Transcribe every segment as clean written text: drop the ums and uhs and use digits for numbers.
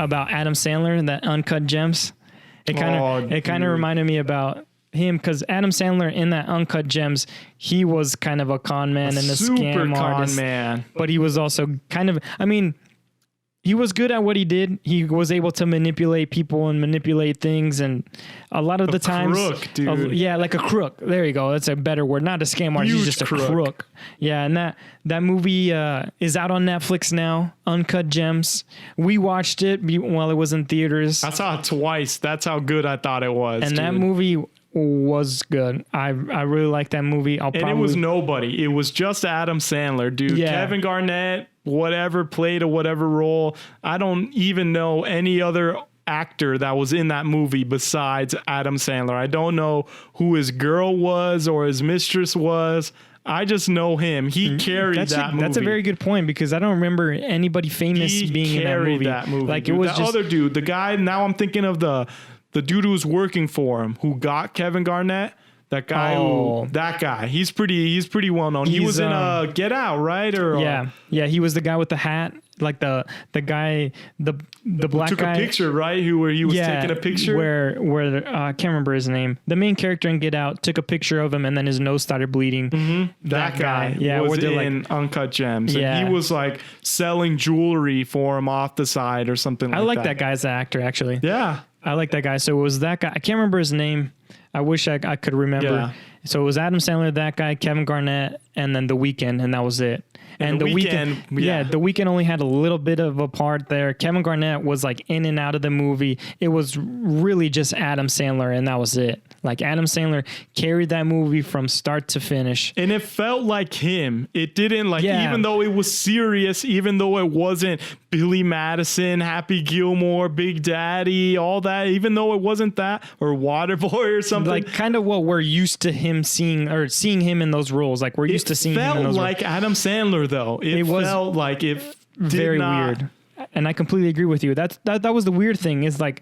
about Adam Sandler in that Uncut Gems. It kind of reminded me about him, because Adam Sandler in that Uncut Gems, he was kind of a con man and a scam artist, man. But he was also kind of, I mean, he was good at what he did. He was able to manipulate people and manipulate things, and a lot of the times, crook, dude. Yeah, like a crook. There you go. That's a better word. Not a scam artist. He's just a crook. Yeah, and that movie is out on Netflix now. Uncut Gems. We watched it while it was in theaters. I saw it twice. That's how good I thought it was. And that movie was good. I really like that movie. It was nobody. It was just Adam Sandler, dude. Yeah. Kevin Garnett, whatever, played a whatever role. I don't even know any other actor that was in that movie besides Adam Sandler. I don't know who his girl was or his mistress was. I just know him. He carried that movie. That's a very good point, because I don't remember anybody famous being in that movie. Like, dude, it was that other dude, the guy. Now I'm thinking of the dude who was working for him, who got Kevin Garnett. That guy, that guy. He's pretty well known. He was in Get Out, right? Or yeah. He was the guy with the hat, like the guy, the black took guy. Took a picture, right? Where he was taking a picture. Where I can't remember his name. The main character in Get Out took a picture of him, and then his nose started bleeding. Mm-hmm. That guy was in Uncut Gems. Yeah. And he was like selling jewelry for him off the side or something. I like that guy as an actor, actually. Yeah, I like that guy. So it was that guy. I can't remember his name. I wish I could remember. Yeah. So it was Adam Sandler, that guy, Kevin Garnett, and then The Weeknd, and that was it. And The Weeknd, The Weeknd only had a little bit of a part there. Kevin Garnett was like in and out of the movie. It was really just Adam Sandler, and that was it. Like, Adam Sandler carried that movie from start to finish. And it felt like him. It didn't, like, even though it was serious, even though it wasn't Billy Madison, Happy Gilmore, Big Daddy, all that, even though it wasn't that, or Waterboy or something. Like, kind of what we're used to him seeing him in those roles. Like, we're used to seeing him in those roles. It felt like Adam Sandler, though. It felt like it very weird. And I completely agree with you. That was the weird thing, is like,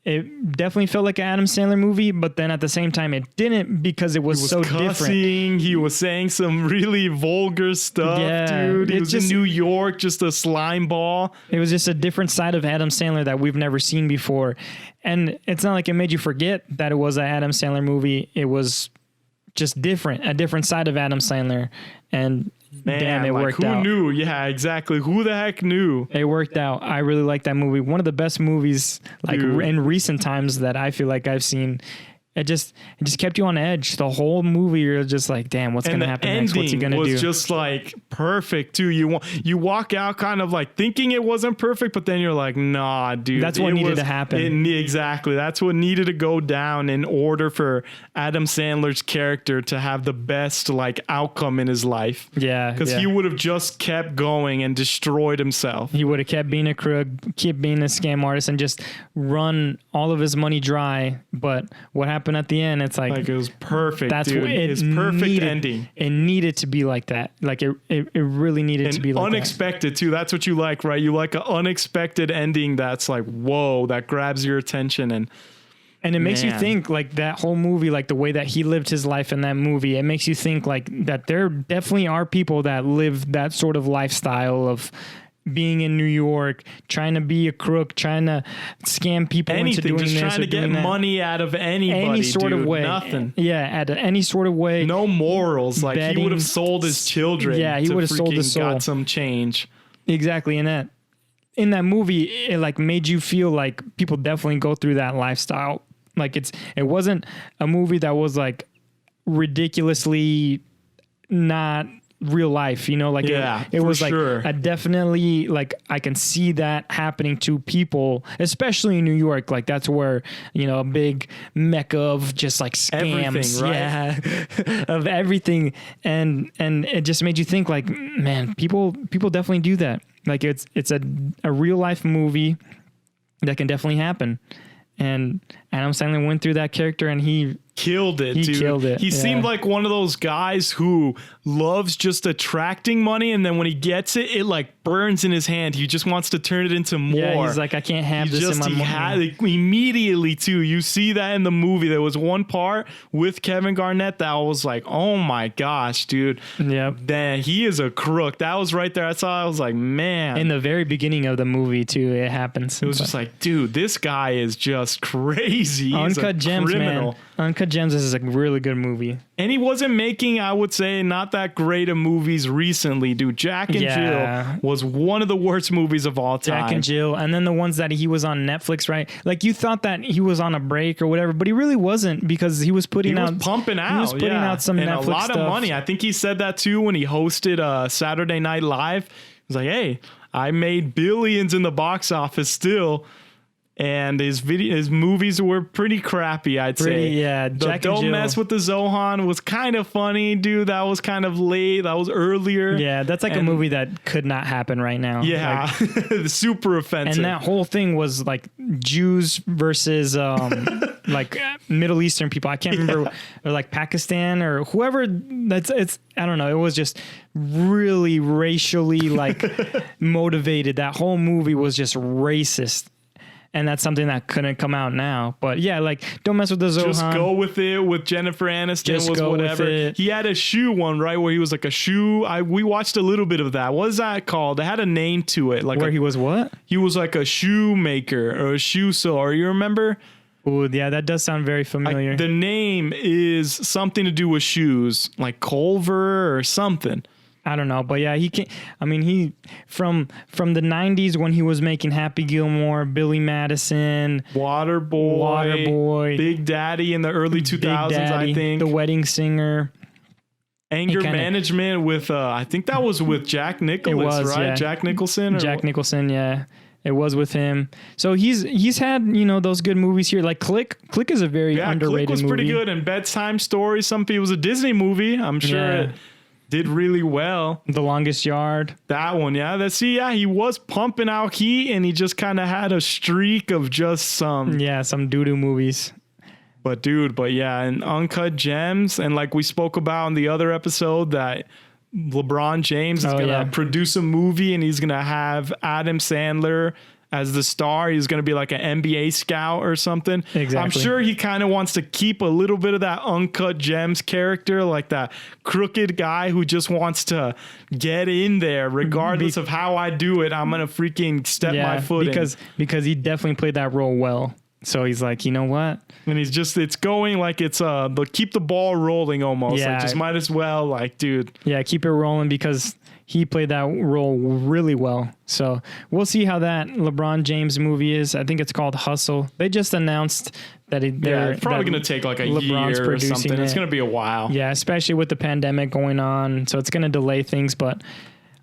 it definitely felt like an Adam Sandler movie, but then at the same time it didn't, because it was so cussing, different. He was saying some really vulgar stuff, dude. He was in New York, just a slime ball. It was just a different side of Adam Sandler that we've never seen before. And it's not like it made you forget that it was an Adam Sandler movie. It was just different, a different side of Adam Sandler. And man, damn, it worked out. Who knew? Yeah, exactly. Who the heck knew? It worked out. I really like that movie. One of the best movies, like, in recent times that I feel like I've seen. It just kept you on edge. The whole movie, you're just like, damn, what's going to happen next? What's he going to do? And the ending was just like perfect too. You walk out kind of like thinking it wasn't perfect, but then you're like, nah, dude. That's what needed to happen. Exactly. That's what needed to go down in order for Adam Sandler's character to have the best like outcome in his life. Yeah. Because he would have just kept going and destroyed himself. He would have kept being a crook, kept being a scam artist, and just run all of his money dry. But what happened at the end, it's like it was perfect. That's dude. It's perfect ending. It needed to be like that. Like it really needed to be like unexpected too. That's what you like, right? You like an unexpected ending that's like, whoa, that grabs your attention. And it makes you think, like, that whole movie, like the way that he lived his life in that movie, it makes you think like that there definitely are people that live that sort of lifestyle of being in New York, trying to be a crook, trying to scam people into doing just this, trying to get money out of anybody, any sort of way, nothing. Yeah, at any sort of way. No morals. Like, he would have sold his children. Yeah, he would have sold his soul. Got some change. Exactly, and in that movie, it like made you feel like people definitely go through that lifestyle. Like, it wasn't a movie that was like ridiculously not real life, you know, like it was like a definitely, like, I can see that happening to people, especially in New York. Like, that's where, you know, a big mecca of just like scams, right? of everything, and it just made you think, like, man, people definitely do that. Like, it's a real life movie that can definitely happen. And Adam Sandler went through that character, and he killed it, He dude. killed it, He yeah. seemed like one of those guys who loves just attracting money, and then when he gets it, it like burns in his hand. He just wants to turn it into more. Yeah, he's like, I can't have this in my money. Immediately too. You see that in the movie. There was one part with Kevin Garnett that was like, oh my gosh, dude. Yep. Then he is a crook. That was right there. I saw. I was like, man. In the very beginning of the movie too, it happens. It was just like, dude, this guy is just crazy. He's Uncut a Gems, criminal. man. Uncut Gems is a really good movie. And he wasn't making, I would say, not that great of movies recently, dude. Jack and Jill was one of the worst movies of all time. Jack and Jill, and then the ones that he was on Netflix, right? Like you thought that he was on a break or whatever, but he really wasn't because he was putting out, pumping out, he was putting out some and Netflix a lot stuff. of money. I think he said that too when he hosted Saturday Night Live. He was like, "Hey, I made billions in the box office still." And his movies were pretty crappy, I'd say. Yeah, the Don't Mess with the Zohan was kind of funny, dude. That was kind of late. That was earlier. Yeah, that's like a movie that could not happen right now. Yeah, super offensive. And that whole thing was like Jews versus like Middle Eastern people. I can't remember, or like Pakistan or whoever. It's I don't know. It was just really racially like motivated. That whole movie was just racist. And that's something that couldn't come out now. But yeah, like, Don't Mess with the Zohan. Just go with it with Jennifer Aniston. Just was go whatever. with it. He had a shoe one, right? Where he was like a shoe. We watched a little bit of that. What is that called? It had a name to it. Like Where he was what? He was like a shoemaker or a shoe sewer. You remember? Oh, yeah, that does sound very familiar. The name is something to do with shoes, like Culver or something. I don't know, but yeah, he can. I mean, he from the '90s when he was making Happy Gilmore, Billy Madison, Waterboy, Big Daddy in the early 2000s, I think. The Wedding Singer, Anger Management with I think that was with Jack Nicholson, right? Yeah. Jack Nicholson. Nicholson, yeah. It was with him. So he's had, those good movies here. Like Click. Click is a very underrated movie. Click was pretty good. And Bedtime Story, it was a Disney movie. I'm sure it did really well. The Longest Yard. That one, yeah. He was pumping out heat, and he just kind of had a streak of just some doo-doo movies. But and Uncut Gems, and like we spoke about in the other episode, that LeBron James is gonna produce a movie, and he's gonna have Adam Sandler as the star. He's going to be like an NBA scout or something. Exactly. I'm sure he kind of wants to keep a little bit of that Uncut Gems character, like that crooked guy who just wants to get in there regardless of how I do it. I'm going to freaking step my foot in. Because he definitely played that role well. So he's like, you know what? And it's going like it's keep the ball rolling almost. Yeah. Like just might as well, like, dude. Yeah, keep it rolling because he played that role really well. So we'll see how that LeBron James movie is. I think it's called Hustle. They just announced that it's probably going to take like a year or something. It's going to be a while. Yeah, especially with the pandemic going on. So it's going to delay things. But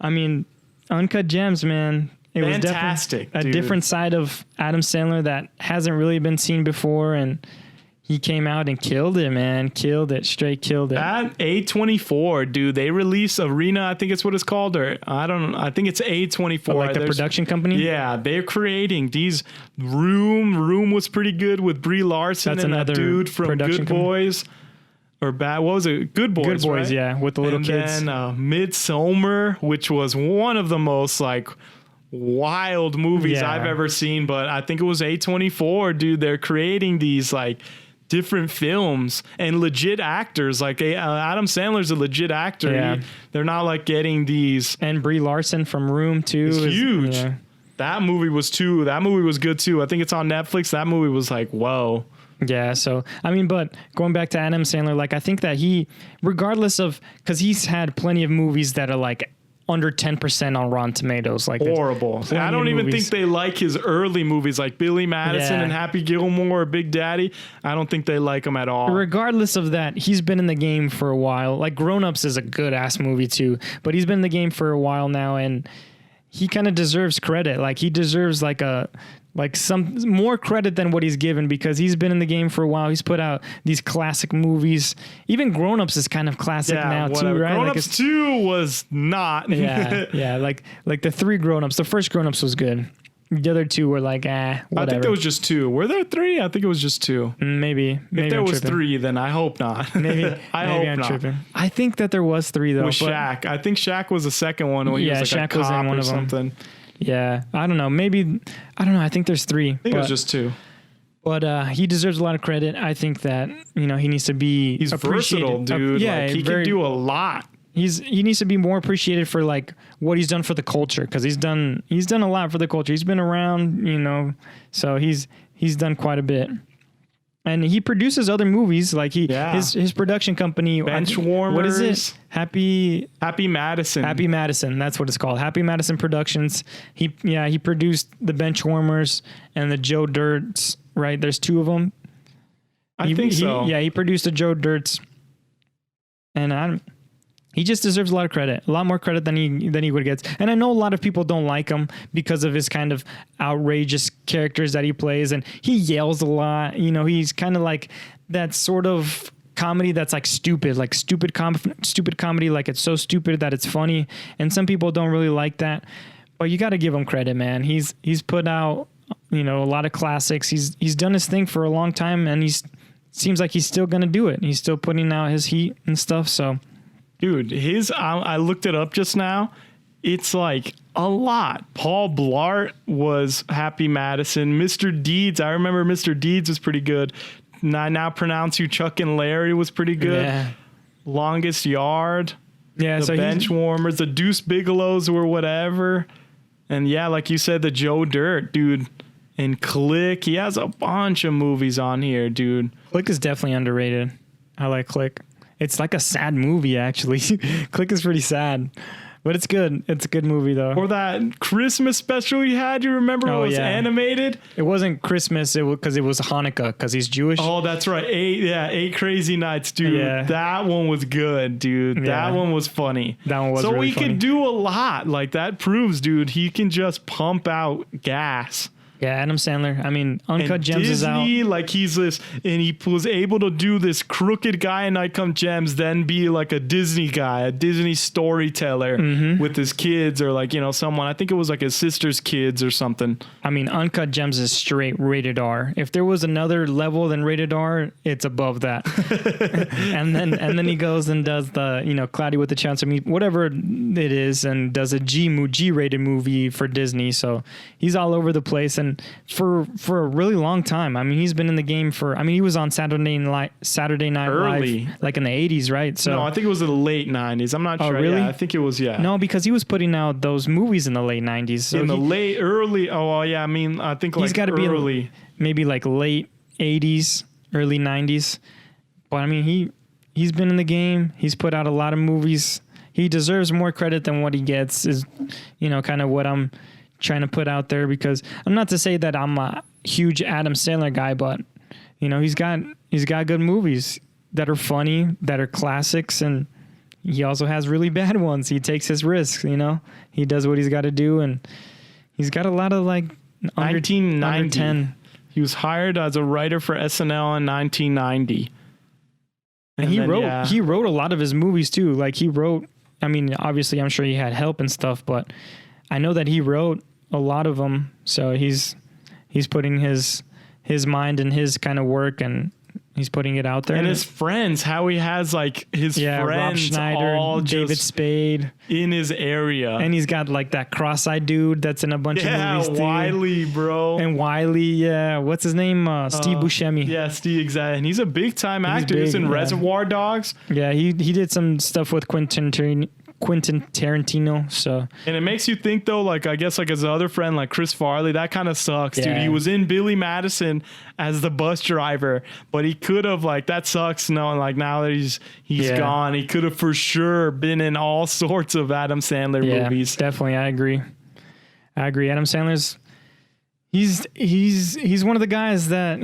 I mean, Uncut Gems, man. It fantastic, was definitely a different side of Adam Sandler that hasn't really been seen before, and he came out and killed it, man. Straight killed it. That A24, dude, they released Arena, I think it's what it's called, or I think it's A24. Like the production company? Yeah, they're creating these Room was pretty good with Brie Larson. That's and that dude from Good Boys. Or bad, what was it? Good Boys, Good Boys, right? Yeah, with the little kids. And then Midsommar, which was one of the most like wild movies I've ever seen, but I think it was A24, dude. They're creating these like different films and legit actors. Like Adam Sandler's a legit actor. Yeah. They're not like getting these. And Brie Larson from Room too. It's huge. Yeah. That movie was good too. I think it's on Netflix. That movie was like, whoa. Yeah, so I mean, but going back to Adam Sandler, like I think that he, regardless of, because he's had plenty of movies that are like under 10% on Rotten Tomatoes, like horrible. I don't even think they like his early movies, like Billy Madison and Happy Gilmore or Big Daddy. I don't think they like him at all. Regardless of that, he's been in the game for a while. Like Grown Ups is a good ass movie too, but he's been in the game for a while now, and he kind of deserves credit. Like he deserves some more credit than what he's given, because he's been in the game for a while. He's put out these classic movies. Even Grown Ups is kind of classic now too, right? Grown Ups 2 was not. Yeah, like the 3 Grown Ups. The first Grown Ups was good. The other two were like, whatever. I think there was just two. Were there three? I think it was just two. Maybe If there I'm was tripping. three, then I hope not. Maybe I maybe hope I'm not. tripping. I think that there was three though. With but- Shaq. I think Shaq was the second one when he was like Shaq a was in cop one or of them. something. Yeah, I don't know. Maybe I don't know. I think there's three. I think it was just two. But he deserves a lot of credit. I think that he needs to be. He's appreciated. versatile, dude. Yeah, Like, he can do a lot. He needs to be more appreciated for like what he's done for the culture, because he's done a lot for the culture. He's been around, so he's done quite a bit. And he produces other movies, like his production company, Benchwarmers. What is it? Happy Madison. Happy Madison. That's what it's called. Happy Madison Productions. He produced the Benchwarmers and the Joe Dirts. Right? There's two of them. I think so. He produced the Joe Dirts, and he just deserves a lot of credit, a lot more credit than he would get. And I know a lot of people don't like him because of his kind of outrageous characters that he plays, and he yells a lot. He's kind of like that sort of comedy that's like stupid comedy, like it's so stupid that it's funny. And some people don't really like that, but you got to give him credit, man. He's put out a lot of classics. He's done his thing for a long time, and seems like he's still gonna do it. He's still putting out his heat and stuff. So. Dude, I looked it up just now. It's like a lot. Paul Blart was Happy Madison. Mr. Deeds, I remember Mr. Deeds was pretty good. I Now Pronounce You Chuck and Larry was pretty good. Yeah. Longest Yard. Yeah, The Benchwarmers, the Deuce Bigelows or whatever. And yeah, like you said, the Joe Dirt, dude. And Click. He has a bunch of movies on here, dude. Click is definitely underrated. I like Click. It's like a sad movie, actually. Click is pretty sad, but it's good. It's a good movie, though. Or that Christmas special he had, you remember? It was animated. It wasn't Christmas, because it was Hanukkah, because he's Jewish. Oh, that's right. 8 Crazy Nights, dude. Yeah. That one was good, dude. Yeah. That one was funny. That one was so really he funny. can do a lot. Like, that proves, dude, he can just pump out gas. Yeah, Adam Sandler. I mean, Uncut Gems Disney, is out. like he's this, and he was able to do this crooked guy in Uncut Gems, then be like a Disney guy, a Disney storyteller with his kids, or like someone. I think it was like his sister's kids or something. I mean, Uncut Gems is straight rated R. If there was another level than rated R, it's above that. and then he goes and does the Cloudy with a Chance of Meat, whatever it is, and does a G-rated movie for Disney. So he's all over the place. And for a really long time. I mean, he's been in the game he was on Saturday Night Early. Live, like in the 80s, right? So No, I think it was in the late 90s. I'm not sure. really? Yeah, I think it was, yeah. No, because he was putting out those movies in the late 90s. So I mean, I think like he's got to early. be maybe like late 80s, early 90s. But I mean, he's been in the game. He's put out a lot of movies. He deserves more credit than what he gets, is kind of what I'm trying to put out there, because I'm not to say that I'm a huge Adam Sandler guy, but he's got good movies that are funny, that are classics, and he also has really bad ones. He takes his risks, he does what he's got to do, and he's got a lot of like under 10. He was hired as a writer for SNL in 1990. And he wrote a lot of his movies too. Like he wrote, I mean, obviously I'm sure he had help and stuff, but I know that he wrote a lot of them. So he's putting his mind and his kind of work, and he's putting it out there. And his friends, how he has like his friends, Rob Schneider, all David just Spade in his area. And he's got like that cross-eyed dude that's in a bunch of movies too. Wiley, bro. And Wiley, yeah. What's his name? Steve Buscemi. Yeah, Steve, exactly. And he's a big-time actor. He's in Reservoir Dogs. Yeah, he did some stuff with Quentin Tarantino. So, and it makes you think though, like I guess like his other friend, like Chris Farley, that kind of sucks, dude. He was in Billy Madison as the bus driver, but he could have that sucks knowing like now that he's gone, he could have for sure been in all sorts of Adam Sandler movies. Definitely, I agree. Adam Sandler's he's one of the guys that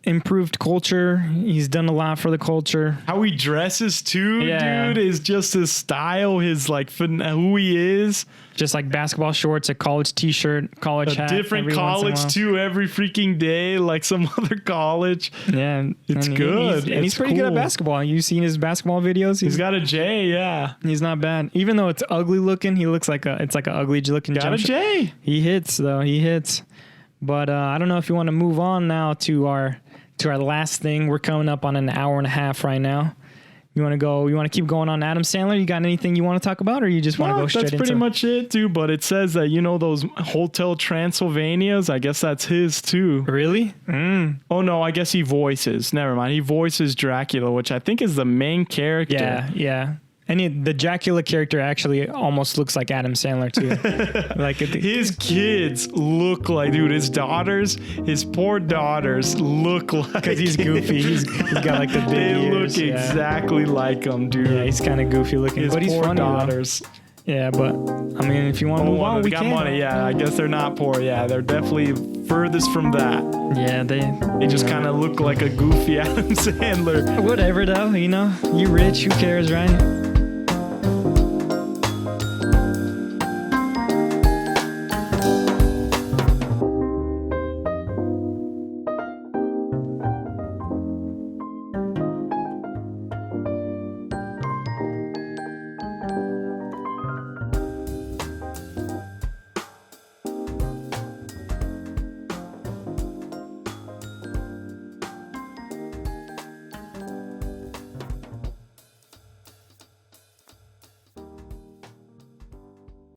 improved culture. He's done a lot for the culture. How he dresses too, dude, is just his style, his like who he is. Just like basketball shorts, a college t-shirt, college hat. Different college too every freaking day, like some other college. Yeah. It's good. And he's pretty good at basketball. You've seen his basketball videos? He's got a J, yeah. He's not bad. Even though it's ugly looking, he looks like it's like an ugly looking got a J. He hits though. He hits. But I don't know if you want to move on now to our last thing. We're coming up on an hour and a half right now. You want to keep going on Adam Sandler? You got anything you want to talk about, or you just want to go straight into? That's pretty much it, dude. But it says that, those Hotel Transylvanias, I guess that's his too. Really? Oh no, I guess he voices. Never mind. He voices Dracula, which I think is the main character. Yeah. And the Dracula character actually almost looks like Adam Sandler too. Like his kids look like, dude. His poor daughters look like. Because he's goofy. He's got like the big They ears. look exactly like him, dude. Yeah, he's kind of goofy looking, but he's funny. Daughters. Though. Yeah, but I mean, if you want to move on, we got money. Yeah, I guess they're not poor. Yeah, they're definitely furthest from that. Yeah, they just kind of look like a goofy Adam Sandler. Whatever though, you rich, who cares, right?